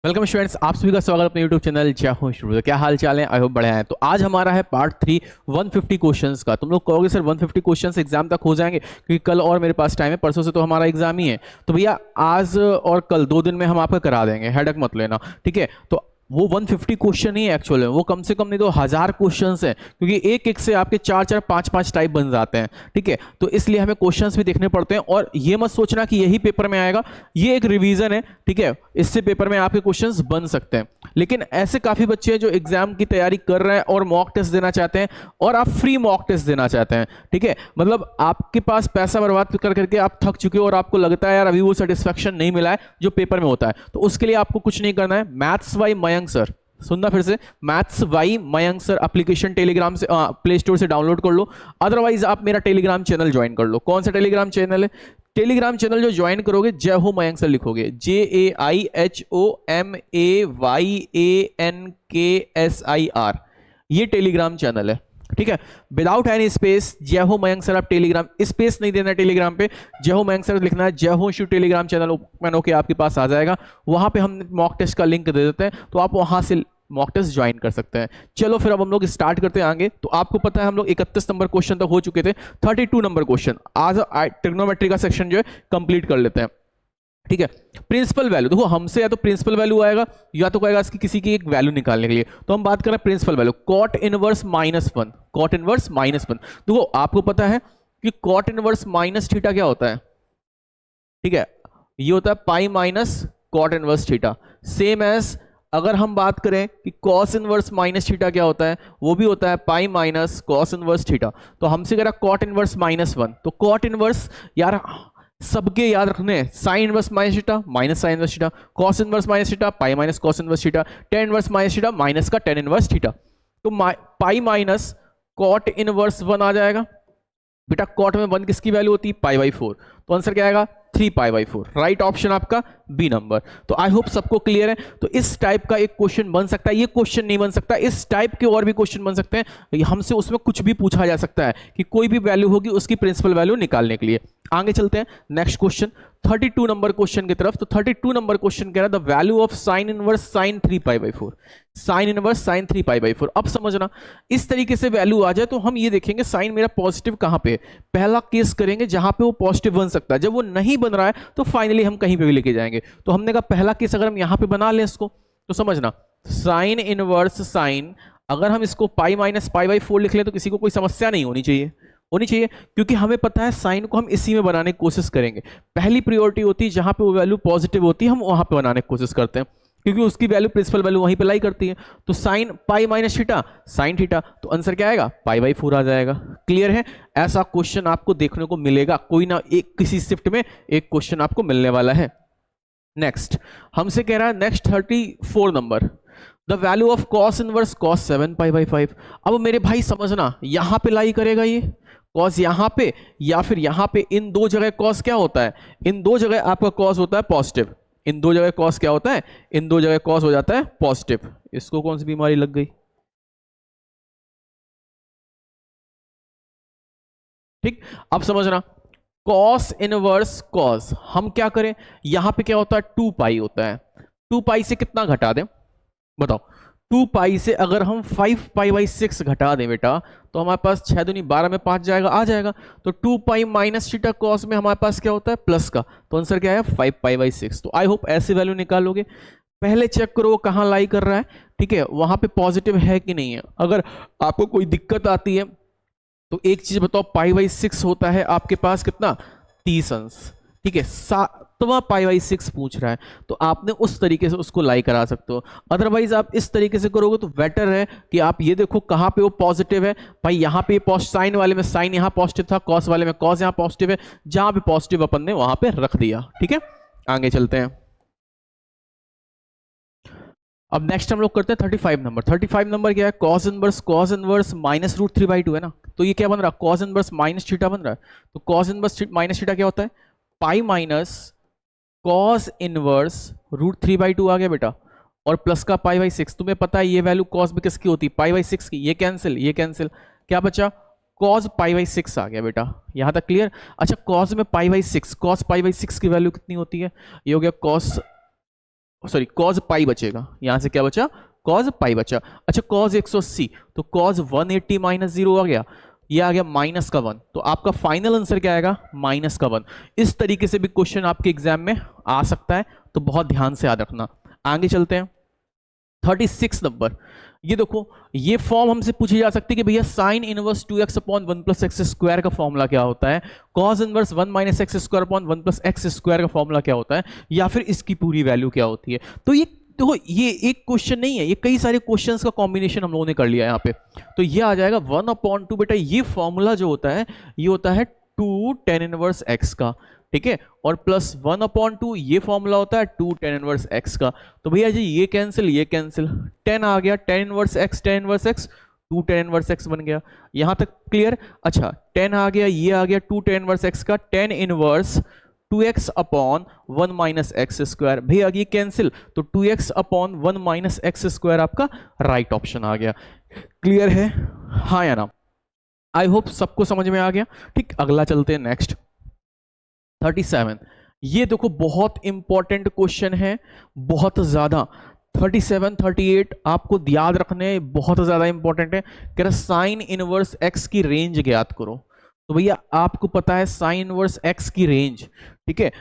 Welcome students, आप सभी का स्वागत अपने यूट्यूब चैनल जय हो शुरू। क्या हाल चाल है? आई होप बढ़िया है। तो आज हमारा है पार्ट 3 150 क्वेश्चंस का। तुम लोग कहोगे सर 150 क्वेश्चंस एग्जाम तक हो जाएंगे? क्योंकि कल और मेरे पास टाइम है, परसों से तो हमारा एग्जाम ही है। तो भैया आज और कल 2 दिन में हम आपका करा देंगे, हेडक मत लेना, ठीक है। तो वो 150 क्वेश्चन ही एक्चुअल है, वो कम से कम नहीं तो 1000 क्वेश्चंस हैं, क्योंकि एक एक से आपके 4 4 5 5 टाइप बन जाते हैं, ठीक है। तो इसलिए हमें क्वेश्चंस भी देखने पड़ते हैं। और ये मत सोचना कि यही पेपर में आएगा, ये एक रिवीजन है, ठीक है। इससे पेपर में आपके क्वेश्चंस बन सकते हैं। लेकिन ऐसे काफी बच्चे हैं जो एग्जाम की तैयारी कर रहे हैं और मॉक टेस्ट देना चाहते हैं, और आप फ्री मॉक टेस्ट देना चाहते हैं, ठीक है। मतलब आपके पास पैसा बर्बाद कर करके आप थक चुके हो और आपको लगता है यार अभी वो सेटिस्फेक्शन नहीं मिला है जो पेपर में होता है। तो उसके लिए आपको कुछ नहीं करना है। मैथ्स बाय मयंक सर, सुनना फिर से, maths by Mayank sir application Telegram से प्ले स्टोर से डाउनलोड कर लो। अदरवाइज आप मेरा टेलीग्राम चैनल ज्वाइन कर लो। कौन सा टेलीग्राम चैनल है? टेलीग्राम चैनल जो ज्वाइन करोगे, जय हो मयंक सर लिखोगे, JAIHOMAYANKSIR, ये टेलीग्राम चैनल है, ठीक है। विदाउट एनी स्पेस जय हो मयंक सर। आप टेलीग्राम स्पेस नहीं देना, टेलीग्राम पे जय हो मयंक सर लिखना है। जय हो शिव टेलीग्राम चैनल ओपन होकर आपके पास आ जाएगा। वहां पे हम मॉक टेस्ट का लिंक दे देते हैं, तो आप वहां से मॉक टेस्ट ज्वाइन कर सकते हैं। चलो फिर अब हम लोग स्टार्ट करते हैं आगे। तो आपको पता है हम लोग 31 नंबर क्वेश्चन तक हो चुके थे, 32 नंबर क्वेश्चन आज ट्रिग्नोमेट्री का सेक्शन जो है कंप्लीट कर लेते हैं, ठीक है। प्रिंसिपल वैल्यू देखो, हमसे या तो प्रिंसिपल वैल्यू आएगा या तो कहेगा इसकी किसी की एक वैल्यू निकालने के लिए। तो हम बात कर रहे हैं principal value, cot inverse -1। Cot inverse -1 देखो, आपको पता है कि कॉट इनवर्स माइनस थीटा क्या होता है, ठीक है। ये होता है pi minus cot inverse theta. Same as अगर हम बात करें कि कॉस इनवर्स माइनस थीटा क्या होता है, वो भी होता है pi minus cos inverse theta. तो हमसे कह रहा कॉट इनवर्स -1, तो कॉट इनवर्स यार सबके याद रखने हैं, sine inverse minus theta minus sine inverse theta, cos inverse minus theta pi minus cos inverse theta, tan inverse minus theta minus का टेन इनवर्स थीटा। तो पाई माइनस कॉट इनवर्स 1 आ जाएगा। बेटा कॉट में 1 किसकी वैल्यू होती है? पाई/4। तो आंसर क्या आएगा? 3 पाई/4। राइट ऑप्शन आपका बी नंबर। तो आई होप सबको क्लियर है। तो इस टाइप का एक क्वेश्चन बन सकता है, ये क्वेश्चन नहीं बन सकता, इस टाइप के और भी क्वेश्चन बन सकते हैं। हमसे उसमें कुछ भी पूछा जा सकता है कि कोई भी वैल्यू होगी उसकी प्रिंसिपल वैल्यू निकालने के लिए। आगे चलते हैं नेक्स्ट क्वेश्चन 32 नंबर क्वेश्चन की तरफ। तो 32 नंबर क्वेश्चन कह रहा है the value of sine inverse sine 3 पाई/4। साइन इनवर्स साइन 3 पाई/4। अब समझना, इस तरीके से वैल्यू आ जाए तो हम ये देखेंगे साइन मेरा पॉजिटिव कहां पे है। पहला केस करेंगे जहां पे वो पॉजिटिव बन सकता है, जब वो नहीं बन रहा है तो फाइनली हम कहीं पे भी लेके जाएंगे। तो हमने कहा पहला केस अगर हम यहां पे बना लें इसको, तो समझना साइन इनवर्स साइन, अगर हम इसको पाई माइनस पाई/4 लिख लें तो किसी को कोई समस्या नहीं होनी चाहिए, क्योंकि हमें पता है साइन को हम इसी में बनाने की कोशिश करेंगे। पहली प्रायोरिटी होती है जहां पे वो वैल्यू पॉजिटिव होती है, हम वहां पे बनाने की कोशिश करते हैं, क्योंकि उसकी वैल्यू प्रिंसिपल वैल्यू वहीं पे लाई करती है। तो sine pi minus theta sine theta, तो आंसर क्या आएगा? पाई/4 आ जाएगा। क्लियर है? ऐसा क्वेश्चन आपको देखने को मिलेगा, कोई ना एक किसी शिफ्ट में एक क्वेश्चन आपको मिलने वाला है। नेक्स्ट हमसे कह रहा है next 34 number, the value of cos inverse cos 7 पाई/5। अब मेरे भाई समझना, यहां पे लाई करेगा ये कॉस यहां पे या फिर यहां पे, इन दो जगह कॉस क्या होता है? इन दो जगह आपका कॉस होता है पॉजिटिव। इन दो जगह कॉस क्या होता है? इन दो जगह कॉस हो जाता है पॉजिटिव। इसको कौन सी बीमारी लग गई? ठीक, अब समझना, कॉस इनवर्स कॉस हम क्या करें, यहां पे क्या होता है? 2 पाई होता है। 2 पाई से कितना घटा दें बताओ? 2 पाई से अगर हम 5 पाई/6 घटा दें बेटा, तो हमारे पास 6 दूनी 12 में 5 जाएगा, आ जाएगा। तो 2 पाई माइनस थीटा कॉस में हमारे पास क्या होता है? प्लस का। तो आंसर क्या है? 5 पाई/6। तो आई होप ऐसे वैल्यू निकालोगे। पहले चेक करो वो कहां लाई कर रहा है, ठीक है, वहां पे पॉजिटिव है कि नहीं है। अगर आपको कोई दिक्कत आती है तो एक चीज बताओ, पाई/6 होता है आपके पास कितना? 30 अंश, ठीक है। 7वां पाई/6 पूछ रहा है, तो आपने उस तरीके से उसको लाई करा सकते हो। अदरवाइज आप इस तरीके से करोगे तो बेटर है कि आप ये देखो कहां पे वो पॉजिटिव है। भाई यहां पे साइन वाले में साइन यहां पॉजिटिव था, कॉस वाले में कॉस यहां पॉजिटिव है, जहां पे पॉजिटिव अपन ने वहां पे रख दिया, ठीक है। आगे चलते हैं। अब नेक्स्ट हम लोग करते हैं 35 नंबर। 35 नंबर क्या है? कॉस इनवर्स -√3/2 है ना। तो ये क्या बन रहा है? कॉस इनवर्स माइनस थीटा बन रहा है। तो कॉस इनवर्स माइनस थीटा क्या होता है? पाई माइनस कॉस इनवर्स √3/2 आ गया बेटा, और प्लस का पाई/6। तुम्हें पता है ये वैल्यू कॉस में किसकी होती है? पाई/6 की। ये कैंसिल, ये कैंसिल, क्या बचा? कॉस पाई/6 आ गया बेटा। यहां तक क्लियर? अच्छा, कॉस में पाई/6, कॉस पाई/6 की वैल्यू कितनी होती है? ये हो गया कॉस सॉरी कॉज पाई बचेगा, यहां से क्या बचा, कॉज पाई बचा। अच्छा कॉज 180, तो कॉज 180 माइनस 0 आ गया, ये आ गया माइनस का 1, तो आपका फाइनल आंसर क्या आएगा, माइनस का 1। इस तरीके से भी क्वेश्चन आपके एग्जाम में आ सकता है, तो बहुत ध्यान से याद रखना। आगे चलते हैं 36 नंबर। ये देखो, ये फॉर्म हमसे पूछी जा सकती है कि भैया sine inverse 2x upon 1 plus x square का फॉर्मूला क्या होता है, cos inverse 1 minus x square upon 1 plus x square का फॉर्मूला क्या होता है, या फिर इसकी पूरी वैल्यू क्या होती है। तो ये देखो, ये एक क्वेश्चन नहीं है, ये कई सारे क्वेश्चंस का कॉम्बिनेशन हम लोगों ने कर लिया यहाँ पे। तो ये आ जाएगा 1/2, बेटा ये फॉर्मूला जो होता है ये होता है 2 tan इनवर्स x का, ठीक है, और प्लस 1/2 ये फॉर्मूला होता है 2 tan इनवर्स x का। तो भैया जी ये कैंसिल, ये कैंसिल, 10 आ गया, tan inverse x, tan inverse x, 2 tan inverse x बन गया। यहां तक क्लियर। अच्छा 10 आ गया, ये आ गया 2 tan इनवर्स x का, tan inverse 2x upon 1 minus x square, भैया ये कैंसिल, तो 2x upon 1 minus x square आपका राइट ऑप्शन आ गया। क्लियर है, हाँ या ना? आई होप सबको समझ में आ गया। ठीक, अगला चलते हैं नेक्स्ट 37। ये देखो बहुत इंपॉर्टेंट क्वेश्चन है, बहुत ज्यादा। 37 38 आपको याद रखने, बहुत ज्यादा इंपॉर्टेंट है। कह रहा साइन इनवर्स एक्स की रेंज ज्ञात करो। तो भैया आपको पता है साइन इनवर्स एक्स की रेंज, ठीक है,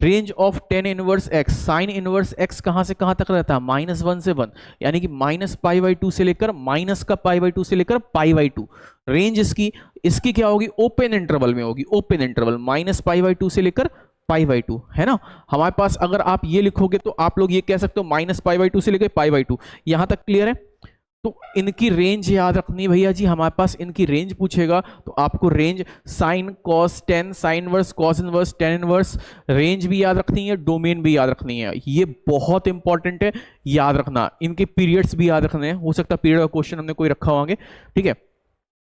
range of tan inverse x. Sine inverse x कहां से कहां तक रहता है, -1 से 1, यानी कि -π/2 से लेकर माइनस का π/2 से लेकर π/2 रेंज इसकी क्या होगी, ओपन इंटरवल में होगी, ओपन इंटरवल -π/2 से लेकर π/2, है ना। हमारे पास अगर आप ये लिखोगे तो आप लोग ये कह सकते हो -π/2 से लेकर π/2। यहां तक क्लियर है। तो इनकी रेंज याद रखनी भैया जी, हमारे पास इनकी रेंज पूछेगा तो आपको range sine cos tan, sine inverse cos inverse tan inverse, range भी याद रखनी है, डोमेन भी याद रखनी है। ये बहुत इंपॉर्टेंट है, याद रखना। इनके पीरियड्स भी याद रखने हैं, हो सकता है पीरियड का क्वेश्चन हमने कोई रखा होंगे, ठीक है।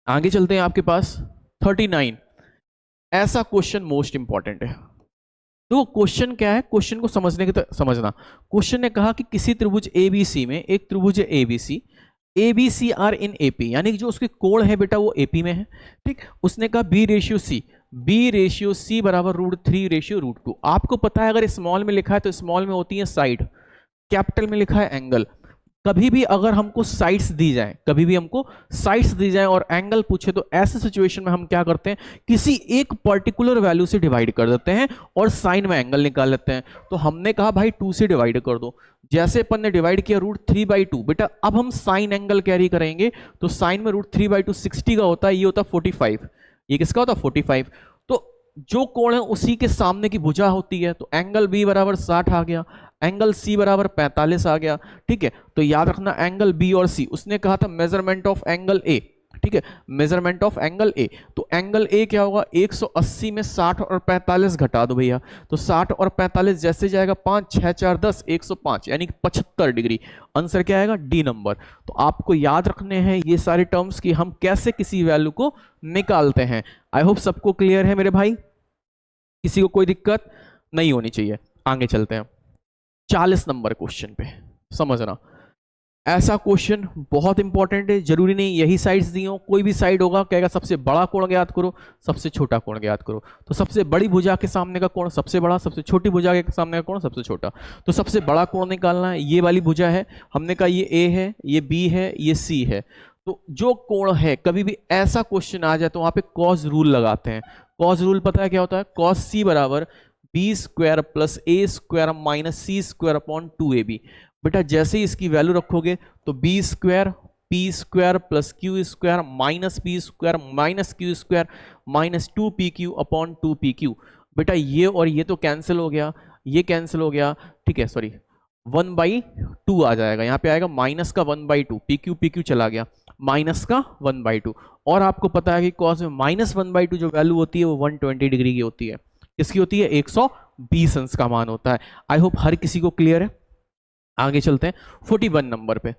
आगे चलते हैं आपके पास 39। ऐसा क्वेश्चन मोस्ट इंपॉर्टेंट है। तो क्वेश्चन क्या है, क्वेश्चन को समझने की समझना। क्वेश्चन ने कहा कि किसी त्रिभुज ABC में, एक त्रिभुज है ABC आर इन AP, यानी कि जो उसके कोण है बेटा वो AP में है, ठीक। उसने कहा B/C बराबर √3/√2। आपको पता है अगर स्मॉल में लिखा है तो स्मॉल में होती है साइड, कैपिटल में लिखा है एंगल। कभी भी अगर हमको साइड्स दी जाए, कभी भी हमको साइड्स दी जाए और एंगल पूछे, तो ऐसे सिचुएशन में हम क्या करते हैं, किसी एक पर्टिकुलर वैल्यू से डिवाइड कर देते हैं और साइन में एंगल निकाल लेते हैं। तो हमने कहा भाई 2 से डिवाइड कर दो। जैसे अपन ने डिवाइड किया √3/2, बेटा अब हम साइन एंगल कैरी करेंगे, तो साइन में √3/2 60 का होता है, ये होता है 45, ये किसका होता है 45। तो जो कोण है उसी के सामने की भुजा होती है, तो एंगल B बराबर 60 आ गया, एंगल C बराबर 45 आ गया, ठीक है। तो याद रखना एंगल B और C, उसने कहा था मेजरमेंट ऑफ एंगल A, ठीक है, मेजरमेंट ऑफ एंगल A। तो एंगल A क्या होगा, 180 में 60 और 45 घटा दो भैया, तो 60 और 45 जैसे जाएगा 5 6 4 10, 105, यानी कि 75 डिग्री। आंसर क्या आएगा, D नंबर। तो आपको याद रखने हैं ये सारे टर्म्स कि हम कैसे किसी वैल्यू को निकालते हैं। आई होप सबको क्लियर है मेरे भाई, किसी को कोई दिक्कत नहीं होनी चाहिए। आगे चलते हैं 40 नंबर क्वेश्चन पे, समझना। ऐसा क्वेश्चन बहुत इंपॉर्टेंट है, जरूरी नहीं यही साइड्स दी हो, कोई भी साइड होगा, कहेगा सबसे बड़ा कोण ज्ञात करो, सबसे छोटा कोण ज्ञात करो। तो सबसे बड़ी भुजा के सामने का कोण सबसे बड़ा, सबसे छोटी भुजा के सामने का कोण सबसे छोटा। तो सबसे बड़ा कोण निकालना है, ये वाली भुजा है, हमने कहा ये A है, ये B है, ये C है। तो जो कोण है, कभी भी ऐसा क्वेश्चन आ जाए तो वहां पे कॉस रूल लगाते हैं। कॉस रूल पता है क्या होता है, cos C बराबर B² plus A² minus C² upon 2AB। बेटा जैसे ही इसकी वैल्यू रखोगे तो B² P² plus Q² minus P² minus Q² minus 2PQ upon 2PQ। बेटा ये और ये तो कैंसिल हो गया, ये कैंसिल हो गया, ठीक है, सॉरी 1/2 आ जाएगा, यहाँ पे आएगा माइनस का 1/2, PQ चला गया, माइनस का 1/2। और आपको पता है कि कॉस में -1/2 जो वैल्यू होती है वो 120 डिग्री की होती है। किसकी होती है, 120 अंश का मान होता है। आई होप हर किसी को क्लियर है। आगे चलते हैं 41 नंबर पे।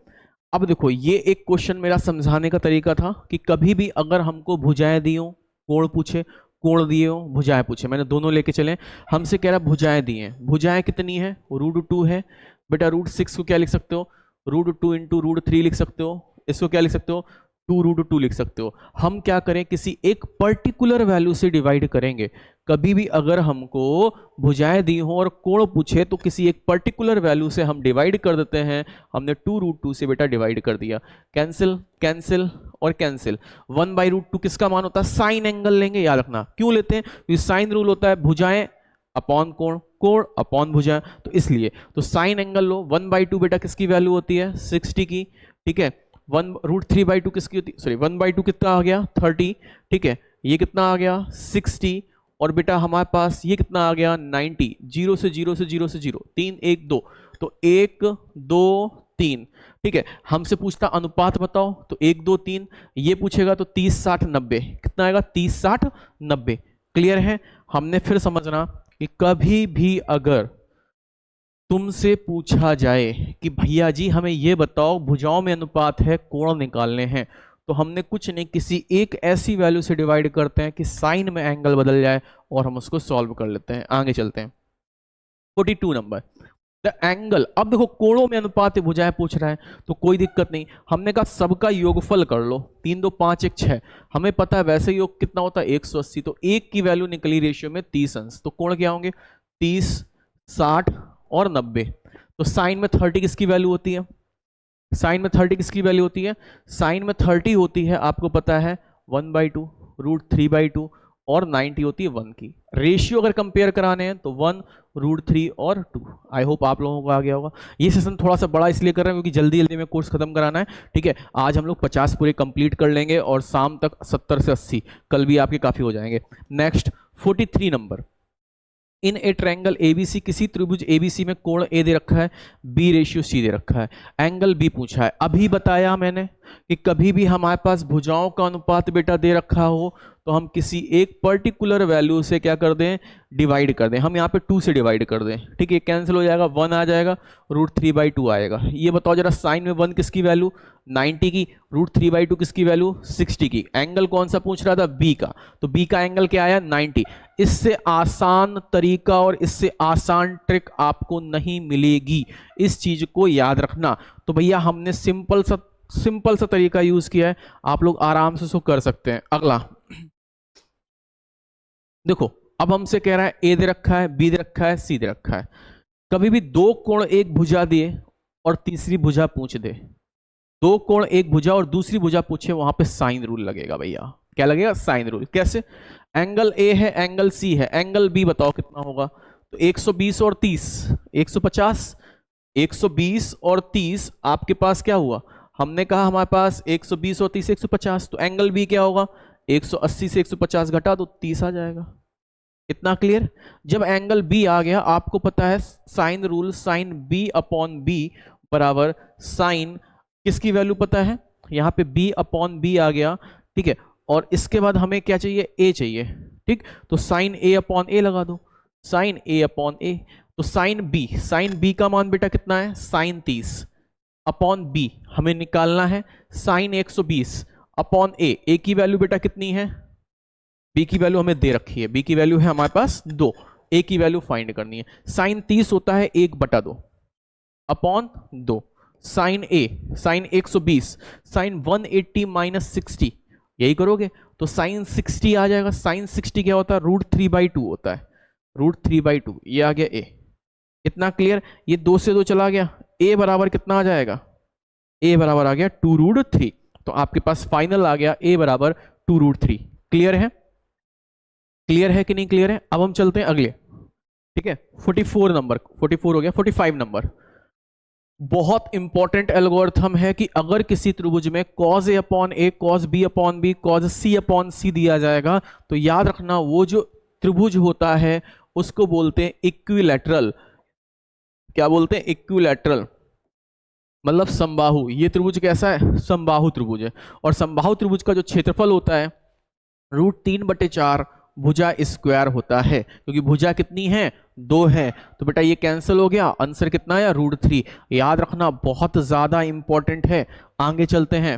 अब देखो ये एक क्वेश्चन मेरा समझाने का तरीका था कि कभी भी अगर हमको भुजाएं दी हो, कोण पूछे, कोण दिए हो, भुजाएं पूछे, मैंने दोनों लेके चले। हमसे कह रहा भुजाएं दी हैं, भुजाएं कितनी है, √2 है। बेटा √6 को क्या लिख सकते हो, √2 × √3 लिख सकते हो। इसको क्या लिख सकते हो, 2√2 लिख सकते हो। हम क्या करें, किसी एक पर्टिकुलर वैल्यू से डिवाइड करेंगे। कभी भी अगर हमको भुजाएं दी हो और कोण पूछे तो किसी एक पर्टिकुलर वैल्यू से हम डिवाइड कर देते हैं। हमने 2√2 से बेटा डिवाइड कर दिया, कैंसिल कैंसिल और कैंसिल। 1/√2 किसका मान होता है, साइन एंगल लेंगे, याद रखना। क्यों लेते हैं, क्योंकि साइन रूल होता है भुजाएं अपॉन कोण, कोण अपॉन भुजाएं, तो इसलिए तो साइन एंगल लो। 1/2 बेटा किसकी वैल्यू होती है, 60 की, ठीक है। 1√3/2 किसकी होती है, सॉरी 1/2 कितना आ गया, 30, ठीक है। ये कितना आ गया, 60, और बेटा हमारे पास ये कितना आ गया, 90। 0 से 0 से 0 से 0, 3 1 2, तो 1 2 3, ठीक है। हमसे पूछता अनुपात बताओ, तो 1 2 3, ये पूछेगा तो 30 60 90, कितना आएगा, 30 60 90। क्लियर है। हमने फिर समझना कि कभी भी अगर तुमसे पूछा जाए कि भैया जी हमें ये बताओ भुजाओं में अनुपात है, कोण निकालने हैं, तो हमने कुछ नहीं, किसी एक ऐसी वैल्यू से डिवाइड करते हैं कि साइन में एंगल बदल जाए और हम उसको सॉल्व कर लेते हैं। आगे चलते हैं 42 नंबर, द एंगल। अब देखो कोणों में अनुपात भुजाएं पूछ रहा है तो कोई दिक्कत नहीं, हमने कहा सबका योगफल कर लो, 3 2 5 1 6, हमें पता है वैसे योग कितना होता है 180, तो एक की वैल्यू निकली रेशियो में 30 अंश, तो कोण क्या होंगे 30 60 और 90। तो साइन में 30 किसकी वैल्यू होती है, साइन में 30 किसकी वैल्यू होती है, साइन में 30 होती है आपको पता है 1/2 √3/2 और 90 होती है 1 की। रेशियो अगर कंपेयर कराने हैं तो 1 √3 और 2। आई होप आप लोगों को आ गया होगा। ये सेशन थोड़ा सा बड़ा इसलिए कर रहे हैं क्योंकि जल्दी जल्दी में कोर्स खत्म कराना है, ठीक है। आज हम लोग 50 पूरे कंप्लीट कर लेंगे और शाम तक 70 से 80 कल भी आपके काफी हो जाएंगे। नेक्स्ट 43 नंबर, इन ए ट्रायंगल एबीसी, किसी त्रिभुज एबीसी में कोण ए दे रखा है, बी रेशियो सी दे रखा है, एंगल बी पूछा है। अभी बताया मैंने कि कभी भी हमारे पास भुजाओं का अनुपात बेटा दे रखा हो तो हम किसी एक पर्टिकुलर वैल्यू से क्या कर दें, डिवाइड कर दें। हम यहाँ पे 2 से डिवाइड कर दें, ठीक है, कैंसिल हो जाएगा, 1 आ जाएगा, √3/2 आएगा। ये बताओ जरा, साइन में 1 किसकी वैल्यू 90 की, √3/2 किसकी वैल्यू 60 की, एंगल कौन सा पूछ रहा था, बी का, तो बी का एंगल क्या आया 90। इससे आसान तरीका और इससे आसान ट्रिक आपको नहीं मिलेगी, इस चीज को याद रखना। तो भैया हमने सिंपल सा तरीका यूज किया है, आप लोग आराम से इसको कर सकते हैं। अगला देखो, अब हमसे कह रहा है ए दे रखा है, बी दे रखा है, सी दे रखा है। कभी भी दो कोण एक भुजा दिए और तीसरी भुजा पूछ दे, दो कोण एक भुजा और दूसरी भुजा पूछे, वहां पे साइन रूल लगेगा भैया। क्या लगेगा, साइन रूल। कैसे, एंगल ए है, एंगल सी है, एंगल बी बताओ कितना होगा, तो 120 और 30 150, 120 और 30 आपके पास क्या हुआ, हमने कहा हमारे पास 120 और 30 150, तो एंगल बी क्या होगा 180 से 150 घटा दो 30 आ जाएगा। इतना क्लियर। जब एंगल बी आ गया, आपको पता है sine rule, sine B upon B बराबर साइन किसकी वैल्यू पता है, यहां पे b अपॉन बी आ गया, ठीक है। और इसके बाद हमें क्या चाहिए, a चाहिए, ठीक। तो साइन a अपॉन ए लगा दो, साइन a अपॉन ए, तो साइन b का मान बेटा कितना है साइन 30 अपॉन b हमें निकालना है साइन 120 अपॉन a की वैल्यू बेटा कितनी है, b की वैल्यू हमें दे रखी है, b की वैल्यू है हमारे पास 2, a की वैल्यू फाइंड करनी है। साइन 30 होता है 1/2 upon 2, sine a sine 120 sine 180 minus 60, यही करोगे तो साइन 60 आ जाएगा। साइन 60 क्या होता है, √3/2 होता है, √3/2, ये आ गया a। इतना क्लियर। ये 2 से 2 चला गया, a बराबर कितना आ जाएगा, a बराबर आ गया 2√3, तो आपके पास फाइनल आ गया a बराबर 2√3। क्लियर है, क्लियर है कि नहीं क्लियर है। अब हम चलते हैं अगले, ठीक है। 44 नंबर, 44 हो गया, 45 नंबर, बहुत इंपॉर्टेंट एल्गोरिथम है कि अगर किसी त्रिभुज में cos a upon a, cos b upon b, cos c upon c दिया जाएगा, तो याद रखना वो जो त्रिभुज होता है उसको बोलते हैं इक्विलैटरल। क्या बोलते हैं, इक्विलैटरल, मतलब समबाहु। ये त्रिभुज कैसा है, समबाहु त्रिभुज है। और समबाहु त्रिभुज का जो क्षेत्रफल होता है √3/4 भुजा स्क्वायर होता है, क्योंकि भुजा कितनी है 2 है, तो बेटा ये कैंसिल हो गया, आंसर कितना है √3। याद रखना बहुत ज्यादा इंपॉर्टेंट है। आगे चलते हैं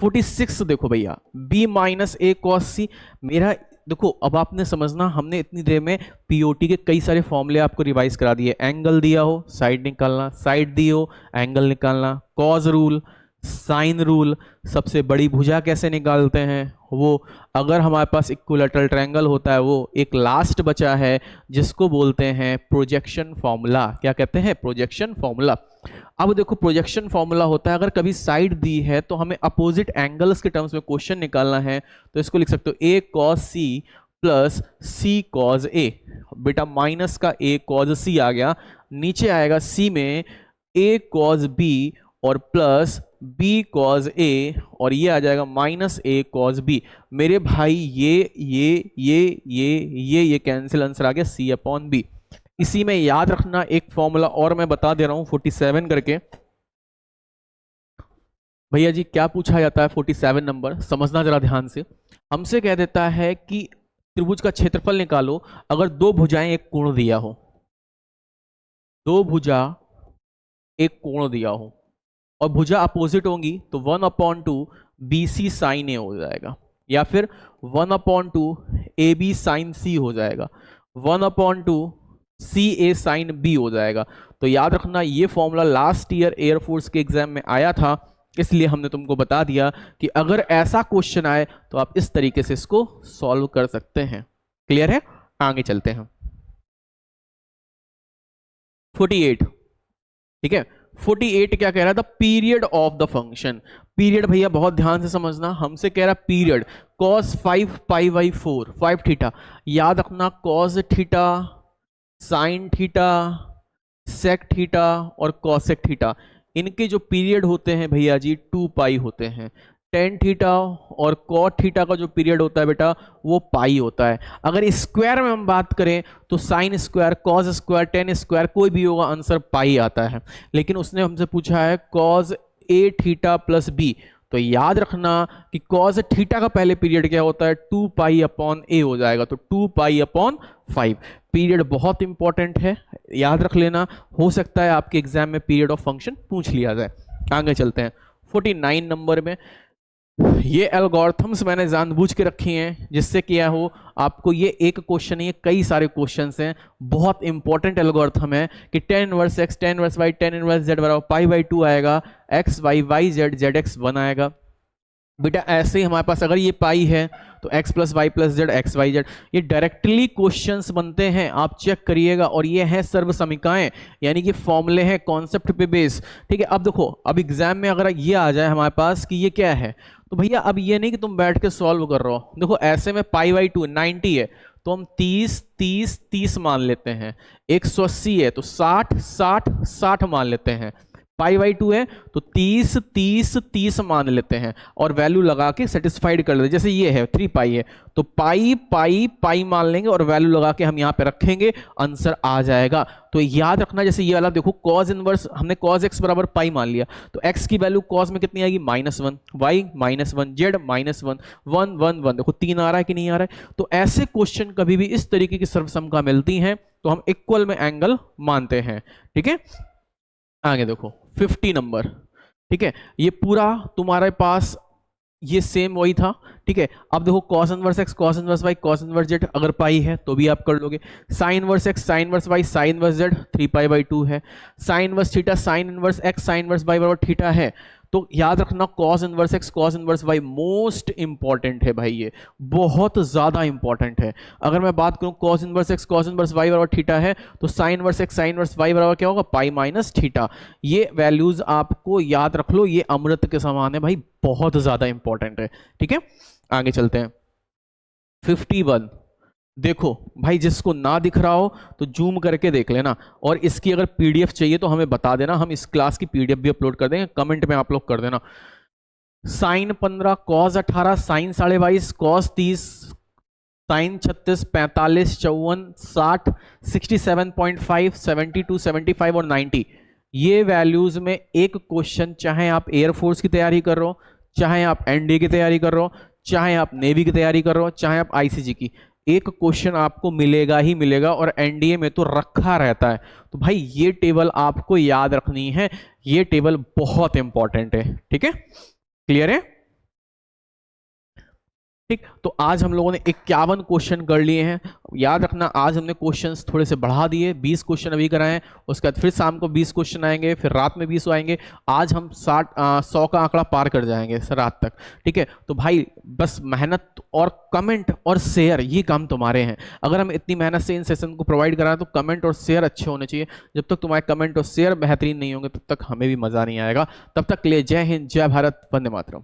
46 देखो भैया, b minus a cos c, मेरा देखो अब आपने समझना, हमने इतनी देर में पीओटी के कई सारे फॉर्मूले आपको रिवाइज करा दिए। एंगल दिया हो साइड निकालना, साइड दी हो एंगल निकालना, कॉज रूल, साइन रूल, सबसे बड़ी भुजा कैसे निकालते हैं वो, अगर हमारे पास इक्विलैटरल ट्रायंगल होता है वो, एक लास्ट बचा है जिसको बोलते हैं प्रोजेक्शन फॉर्मूला। क्या कहते हैं? Projection formula. अब देखो प्रोजेक्शन फॉर्मूला होता है, अगर कभी साइड दी है तो हमें अपोजिट एंगल्स के टर्म्स में क्वेश्चन निकालना है, तो इसको लिख सकते हो a cos c plus c cos a। बेटा माइनस का a cos c आ गया, नीचे आएगा c में a cos b और प्लस b cos a, और ये आ जाएगा माइनस a cos b। मेरे भाई ये कैंसिल, आंसर आ गया c अपॉन b। इसी में याद रखना एक फॉर्मूला और मैं बता दे रहा हूं 47 करके। भैया जी क्या पूछा जाता है 47 नंबर, समझना जरा ध्यान से। हमसे कह देता है कि त्रिभुज का क्षेत्रफल निकालो अगर दो भुजाएं एक कोण दिया हो, दो भुजा एक कोण दिया हो और भुजा अपोजिट होंगी तो 1/2 BC साइन ए हो जाएगा, या फिर 1/2 AB साइन C हो जाएगा, 1/2 CA साइन B हो जाएगा। तो याद रखना ये फॉर्मूला लास्ट ईयर एयरफोर्स के एग्जाम में आया था, इसलिए हमने तुमको बता दिया कि अगर ऐसा क्वेश्चन आए तो आप इस तरीके से इसको सॉल्व कर सकते हैं। क्लियर है? आगे चलते हैं। 48, ठीक है। 48 क्या कह रहा था? Period of the function. Period भैया बहुत ध्यान से समझना, हमसे कह रहा period cos 5 pi by 4 5 theta. याद रखना cos theta, sine theta, sec theta और कॉसेक थीटा, इनके जो पीरियड होते हैं भैया जी 2 पाई होते हैं। टेन थीटा और कॉट थीटा का जो पीरियड होता है बेटा वो पाई होता है। अगर स्क्वायर में हम बात करें तो sine square, cos square, ten square कोई भी होगा, आंसर पाई आता है। लेकिन उसने हमसे पूछा है cos A theta plus B, तो याद रखना कि कॉस थीटा का पहले पीरियड क्या होता है? 2 पाई अपॉन ए हो जाएगा, तो 2 पाई अपॉन 5। पीरियड बहुत इंपॉर्टेंट है, याद रख लेना, हो सकता है आपके एग्जाम में पीरियड ऑफ फंक्शन पूछ लिया जाए। आगे चलते हैं 49 नंबर में। ये एल्गोरिथम्स मैंने जानबूझ के रखी हैं जिससे क्या हो आपको, ये एक क्वेश्चन नहीं है, कई सारे क्वेश्चंस हैं। बहुत इंपॉर्टेंट एल्गोरिथम है कि tan inverse x, tan inverse y, tan inverse z बराबर पाई बाई 2 आएगा, x y y z z x 1 आएगा। बेटा ऐसे ही हमारे पास अगर ये पाई है तो x plus Y plus Z X Y Z, ये डायरेक्टली क्वेश्चंस बनते हैं, आप चेक करिएगा। और ये है सर्व समीकाएं, यानी कि फॉर्मूले हैं कॉन्सेप्ट पे बेस। ठीक है, अब देखो अब एग्जाम में अगर ये आ जाए हमारे पास कि ये क्या है, तो भैया अब ये नहीं कि तुम बैठ के सॉल्व कर रहे हो। देखो ऐसे में पाई बाई 2 90 है तो हम 30 30 30 मान लेते हैं, 180 है तो 60 60 60 मान लेते हैं, पाई बाई 2 है तो 30 30 30 मान लेते हैं और वैल्यू लगा के सेटिस्फाइड कर लेते हैं। जैसे ये है 3 पाई है तो पाई पाई पाई मान लेंगे और वैल्यू लगा के हम यहाँ पे रखेंगे, आंसर आ जाएगा। तो याद रखना जैसे ये वाला देखो कॉस इनवर्स, हमने कॉस एक्स बराबर पाई मान लिया तो एक्स की वैल्यू कॉस में कितनी आएगी? -1, वाई -1, जेड -1, 1 1 1। देखो 3 आ रहा है कि नहीं आ रहा है? तो ऐसे क्वेश्चन कभी भी इस तरीके की सर्वसमता मिलती हैं तो हम इक्वल में एंगल मानते हैं। ठीक है, आगे देखो 50 नंबर। ठीक है, ये पूरा तुम्हारे पास ये सेम वही था। ठीक है, अब देखो cos inverse x, cos inverse y, cos inverse z अगर पाई है तो भी आप कर लोगे। sin inverse x, sin inverse y, sin inverse z 3 pi by 2 है। sin inverse theta, sin inverse x, sin inverse y बराबर थीटा है। तो याद रखना cos inverse x, cos inverse y most important है भाई, ये बहुत ज्यादा इंपॉर्टेंट है। अगर मैं बात करूं cos inverse x, cos inverse y बराबर थीटा है तो sin inverse x, sin inverse y बराबर क्या होगा? Pi minus theta. ये वैल्यूज आपको याद रख लो, ये अमृत के समान है भाई, बहुत ज्यादा इंपॉर्टेंट है। ठीक है, आगे चलते हैं 51। देखो भाई जिसको ना दिख रहा हो तो जूम करके देख लेना, और इसकी अगर पीडीएफ चाहिए तो हमें बता देना, हम इस क्लास की पीडीएफ भी अपलोड कर देंगे, कमेंट में आप लोग कर देना। Sine 15, cos 18, sine 22.5, cos 30, sine 36, 45, 54, 60, 67.5, 72, 75 और 90। ये वैल्यूज में एक क्वेश्चन, चाहे आप एयरफोर्स की तैयारी कर रहे हो, चाहे आप एनडीए की तैयारी कर रहे हो, चाहे आप नेवी की तैयारी कर रहे हो, चाहे आप आईसीजी की, एक क्वेश्चन आपको मिलेगा ही मिलेगा, और एनडीए में तो रखा रहता है। तो भाई ये टेबल आपको याद रखनी है, ये टेबल बहुत इंपॉर्टेंट है। ठीक है, क्लियर है? ठीक, तो आज हम लोगों ने 51 क्वेश्चन कर लिए हैं। याद रखना आज हमने क्वेश्चंस थोड़े से बढ़ा दिए, 20 क्वेश्चन अभी कराए हैं, उसके बाद फिर शाम को 20 क्वेश्चन आएंगे, फिर रात में 20 आएंगे। आज हम 100 का आंकड़ा पार कर जाएंगे सर रात तक। ठीक है, तो भाई बस मेहनत और कमेंट और शेयर, ये काम तुम्हारे हैं। अगर हम इतनी मेहनत से इन सेशन को प्रोवाइड करा तो कमेंट और शेयर अच्छे होने चाहिए। जब तक तुम्हारे कमेंट और शेयर बेहतरीन नहीं होंगे तब तक हमें भी मजा नहीं आएगा। तब तक के लिए जय हिंद, जय भारत, वंदे मातरम।